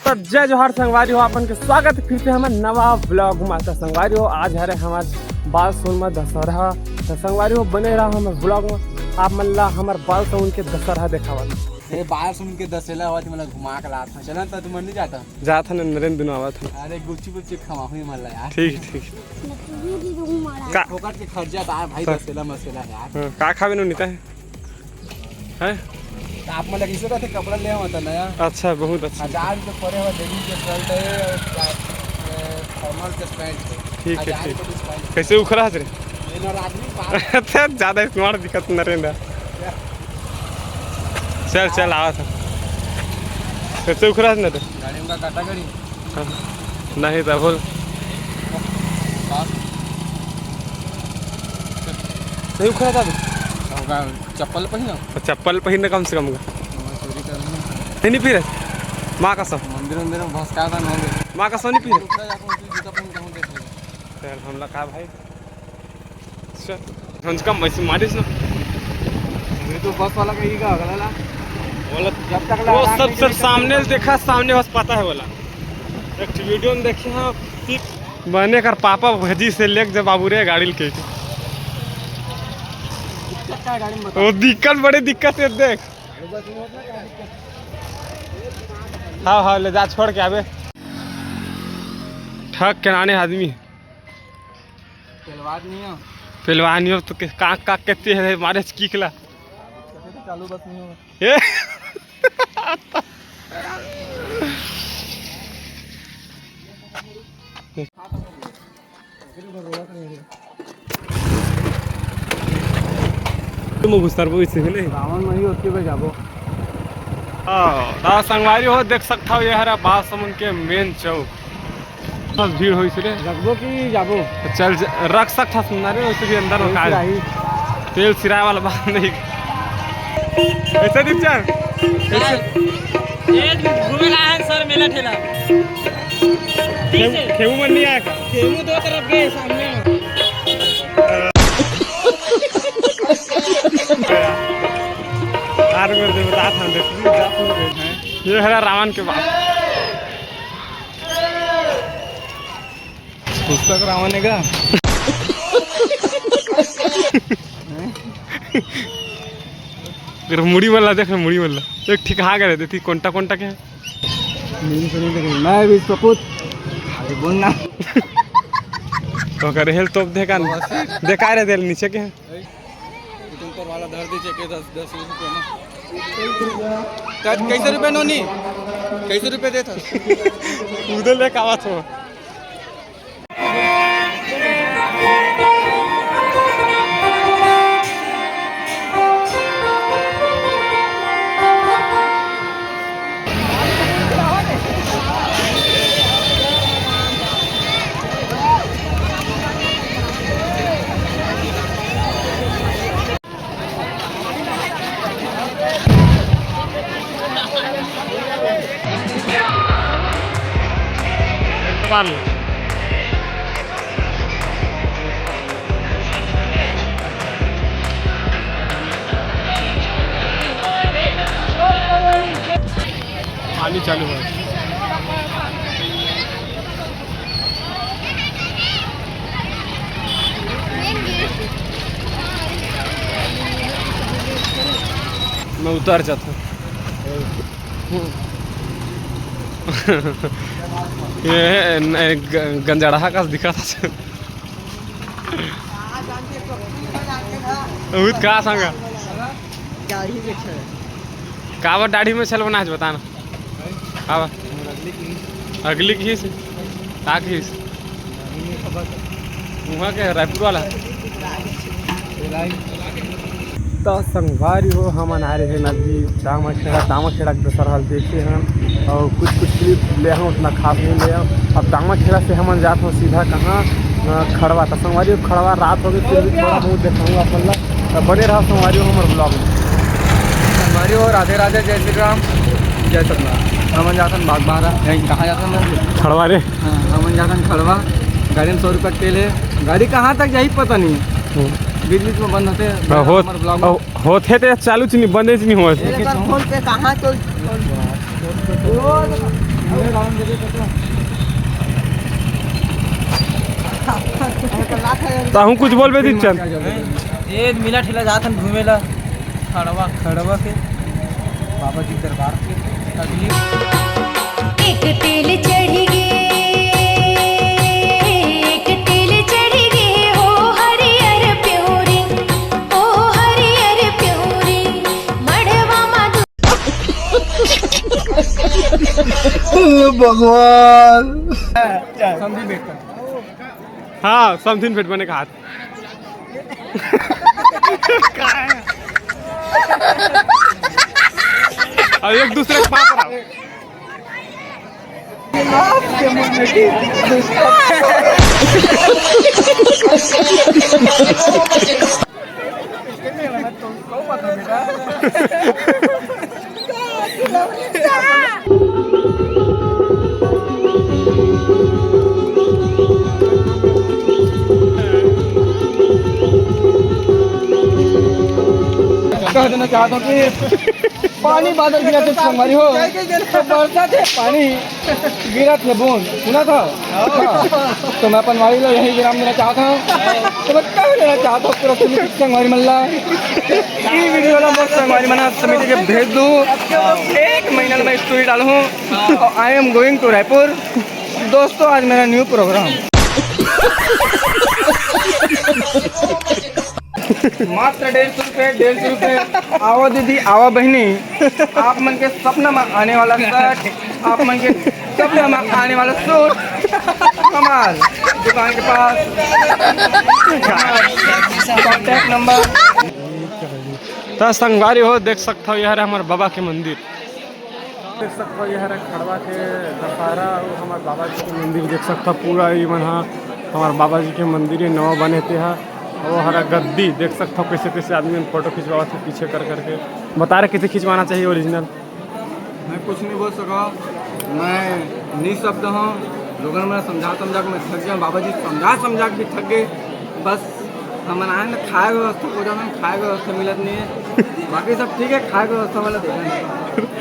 तो जय जोहार संगवारी हो, अपन के स्वागत फिर से हमारे नवा ब्लॉग में। तो संगवारी हो आज हरे हमारे बाल सोन में दशहरा। तो संगवारी हो बने रहा हमारे ब्लॉग में। आप मल्ला हमारे बाल सोन के दशहरा देखावा। ये बाल सुन के दशहरा हुआ थी, मतलब घुमा के लाता चला था। तुम नहीं जाता ना नरेंद्र दिन आवा था। अरे गुच्ची गुच्ची खवा हुई मल्ला यार। ठीक ठीक का फोकट के खर्चा था भाई दशहरा मसेला यार। का खावे नीता है आप मतलब किसी का थे कपड़ा ले होता नया। अच्छा बहुत अच्छा। 1000 रुपये पड़े हुआ डेली के शर्ट है, फॉर्मल के पैंट। ठीक है ठीक। कैसे उखड़ा रे? ये आदमी अच्छा ज्यादा स्मार्ट दिखत नरेंद्र। चल चल आवा था। कैसे उखड़ा ना तो गाड़ी में काटा गाड़ी नहीं तो बोल नहीं उखड़ा था। चप्पल पहना चप्पल पहनने कम से कम नहीं फिर माँ का सब मंदिर मंदिर में भसका था ना माँ का सोनी फिर हम लोग का भाई चल हम मैसे मारिस ना तो बस वाला कहीं का अगला बोला जब तक वो सब सामने देखा, सामने बस पता है बोला। एक वीडियो में देखे हाँ बने कर पापा भजी से लेके जब बाबू रे गाड़ी के वो दिक्कत बड़ी दिक्कत है देख। हाँ हाँ ले जा छोड़ के आवे ठग के नाने आदमी पहलवानी हो तो काक काक कहते है मारे की खिला चालू बस नहीं होगा। ये तुम गुस्तार को इससे ले रावण मही होती है जाबो। हाँ संगवारी हो देख सकता हो ये हरा बासमन के मेन चौक बस भीड़ हो इसलिए रखबो कि जाबो। चल रख सकता सुंदर है वैसे भी अंदर में खा तेल सिराए वाला बात नहीं ऐसा दिख चल घूमे ला है सर मेला ठेला खेमू मन नहीं आया खेमू दो तरफ के सामने आर में दे बता था ये है रावण के बाद पुस्तक रावण है का फिर मुड़ी वाला देख मुड़ी वाला एक ठिका करे देती कोंटा कोंटा के मैं भी सपूत अरे बोलना तो करे हेल तोप देखा देखा रहे दिल नीचे के ऊपर वाला धर दीजिए के 10 रुपये में कैसे रुपए नोनी कैसे रुपए देता उधर लेके आवा तो पानी चालू है। मैं उतर जाता ये गंजाड़ा का दिखा था कहा सांगा कावा दाढ़ी में चल बना बताना कावा अगली की से वहाँ के रायपुर वाला तो संगवारी हो हम आ रहे हैं नदी दामा खेड़ा के दशहरा देखे हैं और कुछ क्लिप ले हम उतना खास नहीं ले। अब दामा खेड़ा से हम जाते हैं सीधा कहाँ खड़वा। तो संगवारी हो खड़वा रात हो गई फिर भी थोड़ा बहुत देखाऊँगा अपन तो बने रहा संगवारी हो हमारे ब्लॉग में। संगवारी हो राधे राधे जय श्री राम जय सतनाम। हमन जातन बाग बारा यहीं कहाँ जातन खड़वा रे हमन जातन खड़वा। गाड़ी में 100 रुपये तेल है। गाड़ी कहाँ तक यही पता नहीं बीच बीच में बंद होते तो चालू नहीं बंद नहीं हो कहाँ ताहू कुछ बोल बे दीक्षण ये मिला ठेला जात हम घूमेला खड़वा खड़वा के बाबा जी दरबार के अगली एक तेल चढ़ गे एक तेल चढ़ गे हो हरियर प्योरी ओ हरियर प्योरी मड़वा मधु समझी बेटा हाँ समथिंग फिट बने का हाथ और एक दूसरे के पास रहो कह देना चाहता हूँ कि पानी बादल गिरा थे संगवारी हो तो बरसात है पानी गिरा थे बूंद सुना था तो मैं अपन वाली यही विराम देना चाहता हूँ तो मैं कह देना चाहता हूँ पूरा समिति संगवारी मल्ला ये वीडियो ना बहुत संगवारी मना समिति के भेज दूँ 1 महीना में स्टोरी डालूँ और I am going to Raipur दोस्तों आज मेरा न्यू प्रोग्राम मात्र 150 रुपये आवा दीदी आवा बहनी आप मन के सपना में आने वाला शर्ट आप मन के सपना में आने वाला सूट हमार दुकान के पास कॉन्टैक्ट नंबर तो संगवारी हो देख सकते हो यह हमारे बाबा के मंदिर देख सकते हो यह खड़वा के दशहरा और हमारे बाबा जी के मंदिर देख सकते हो पूरा इवन हाँ हमारे बाबा जी के मंदिर नवा बने थे हाँ वो हरा गद्दी देख सकते हो कैसे कैसे आदमी फोटो खिंचवा थे पीछे कर करके बता रहे कैसे खिंचवाना चाहिए ओरिजिनल। मैं कुछ नहीं बोल सका मैं निशब्द हूँ लोगों ने समझा के मैं थक गया बाबा जी समझा के भी थक गए बस हम आए ना खाए व्यवस्था हो जाना खाए व्यवस्था मिलत नहीं है बाकी सब ठीक है खाए व्यवस्था वाला देखा नहीं